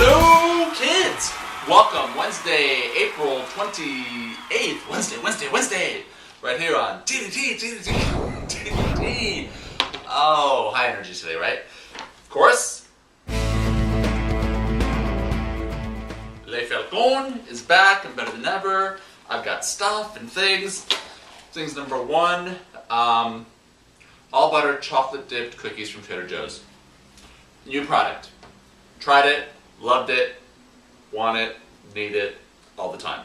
Hello, kids! Welcome, Wednesday, April 28th. Wednesday! Right here on TDT. Oh, high energy today, right? Of course. Le Falcon is back and better than ever. I've got stuff and things. Things number one, all butter chocolate dipped cookies from Trader Joe's. New product. Tried it, loved it, want it, need it, all the time.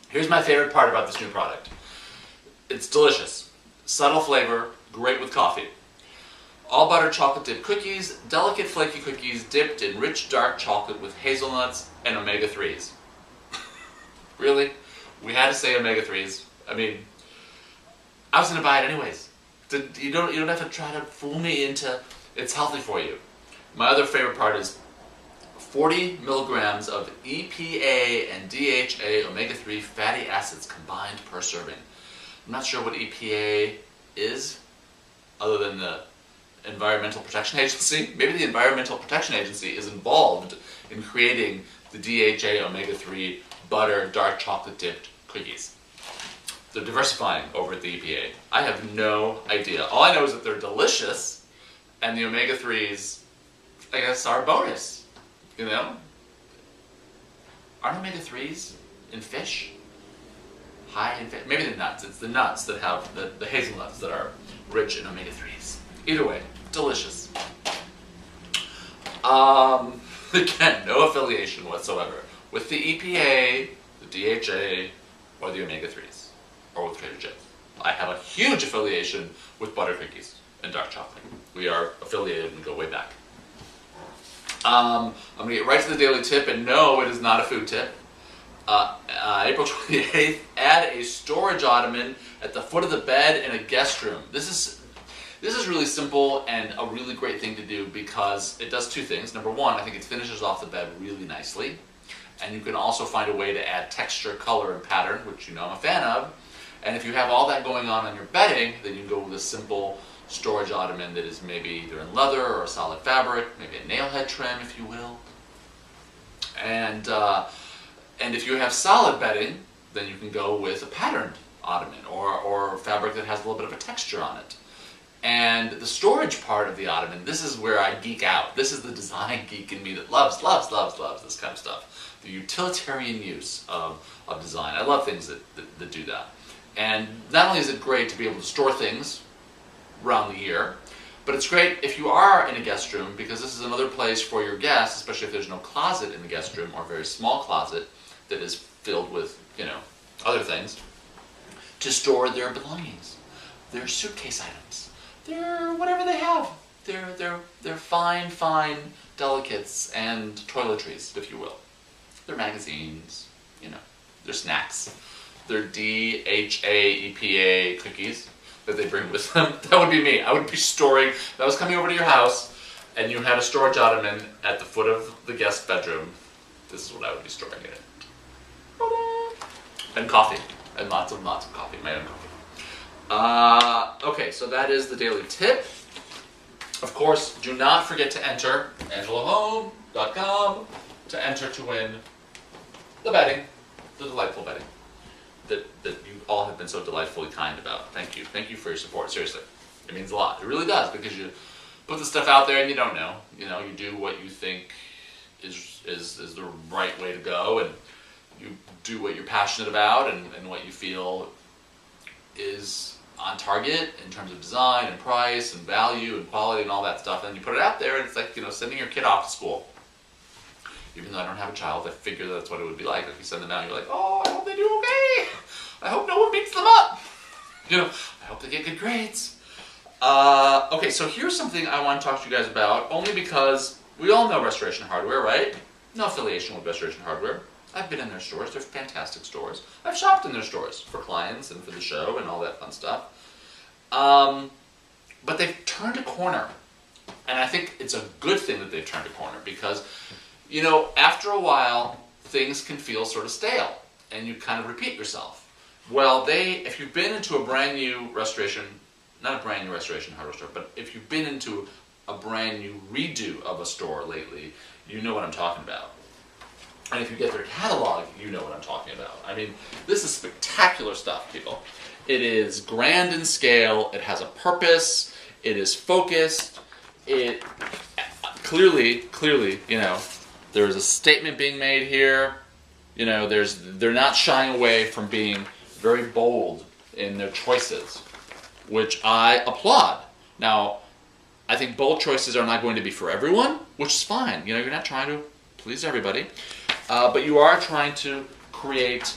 Here's my favorite part about this new product. It's delicious. Subtle flavor, great with coffee. All butter chocolate dipped cookies, delicate flaky cookies dipped in rich dark chocolate with hazelnuts and omega-3s. Really? We had to say omega-3s. I mean, I was going to buy it anyways. You don't have to try to fool me into it's healthy for you. My other favorite part is 40 milligrams of EPA and DHA omega-3 fatty acids combined per serving. I'm not sure what EPA is, other than the Environmental Protection Agency. Maybe the Environmental Protection Agency is involved in creating the DHA omega-3 butter dark chocolate dipped cookies. They're diversifying over at the EPA. I have no idea. All I know is that they're delicious, and the omega-3s, I guess, are a bonus. You know? Aren't omega-3s in fish? High in fish? Maybe the nuts. It's the nuts that have the hazelnuts that are rich in omega-3s. Either way, delicious. Again, no affiliation whatsoever with the EPA, the DHA, or the omega-3s, or with Trader Joe's. I have a huge affiliation with butter cookies and dark chocolate. We are affiliated and go way back. I'm going to get right to the daily tip, and no, it is not a food tip. April 28th, add a storage ottoman at the foot of the bed in a guest room. This is really simple and a really great thing to do because it does two things. Number one, I think it finishes off the bed really nicely, and you can also find a way to add texture, color, and pattern, which you know I'm a fan of. And if you have all that going on your bedding, then you can go with a simple storage ottoman that is maybe either in leather or a solid fabric, maybe a nail head trim, if you will. And if you have solid bedding, then you can go with a patterned ottoman or fabric that has a little bit of a texture on it. And the storage part of the ottoman, this is where I geek out. This is the design geek in me that loves this kind of stuff. The utilitarian use of design. I love things that do that. And not only is it great to be able to store things around the year, but it's great if you are in a guest room, because this is another place for your guests, especially if there's no closet in the guest room or a very small closet that is filled with, other things, to store their belongings, their suitcase items, their whatever they have, their fine delicates and toiletries, if you will, their magazines, their snacks, their DHA EPA cookies that they bring with them. That would be me. I would be storing, if I was coming over to your house and you had a storage ottoman at the foot of the guest bedroom, this is what I would be storing in it. And coffee, and lots of coffee, my own coffee. Okay, so that is the daily tip. Of course, do not forget to enter angelohome.com to enter to win the bedding, the delightful bedding that you all have been so delightfully kind about. Thank you. Thank you for your support. Seriously. It means a lot. It really does, because you put the stuff out there and you don't know. You do what you think is the right way to go, and you do what you're passionate about and what you feel is on target in terms of design and price and value and quality and all that stuff, and you put it out there, and it's like, sending your kid off to school. Even though I don't have a child, I figure that's what it would be like. If you send them out, you're like, oh, I hope they do okay. I hope no one beats them up. I hope they get good grades. Okay, so here's something I want to talk to you guys about, only because we all know Restoration Hardware, right? No affiliation with Restoration Hardware. I've been in their stores. They're fantastic stores. I've shopped in their stores for clients and for the show and all that fun stuff. But they've turned a corner. And I think it's a good thing that they've turned a corner, because after a while, things can feel sort of stale, and you kind of repeat yourself. Well, if you've been into a brand new restoration, not a brand new Restoration Hardware store, but if you've been into a brand new redo of a store lately, you know what I'm talking about. And if you get their catalog, you know what I'm talking about. I mean, this is spectacular stuff, people. It is grand in scale, it has a purpose, it is focused, it clearly, you know, there's a statement being made here. You know, they're not shying away from being very bold in their choices, which I applaud. Now, I think bold choices are not going to be for everyone, which is fine. You know, you're not trying to please everybody, but you are trying to create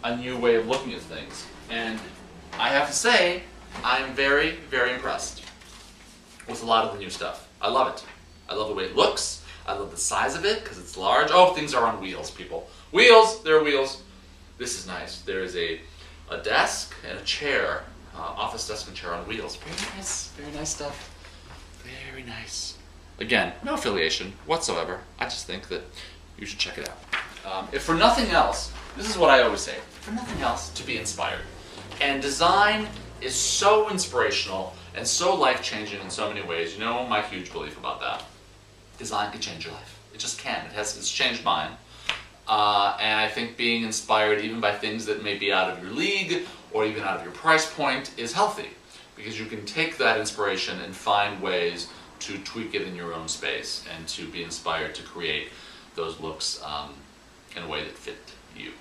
a new way of looking at things. And I have to say, I'm very, very impressed with a lot of the new stuff. I love it. I love the way it looks. I love the size of it because it's large. Oh, things are on wheels, people. Wheels! There are wheels. This is nice. There is a desk and a chair, office desk and chair on wheels. Very nice stuff. Very nice. Again, no affiliation whatsoever. I just think that you should check it out. If for nothing else, this is what I always say, for nothing else, to be inspired. And design is so inspirational and so life-changing in so many ways. You know my huge belief about that. Design can change your life. It just can. It's changed mine. And I think being inspired even by things that may be out of your league or even out of your price point is healthy, because you can take that inspiration and find ways to tweak it in your own space and to be inspired to create those looks in a way that fit you.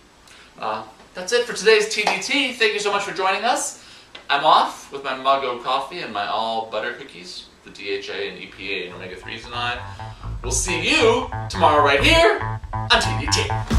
That's it for today's TBT. Thank you so much for joining us. I'm off with my mug of coffee and my all butter cookies, the DHA and EPA and omega-3s, and I will see you tomorrow right here on TBT.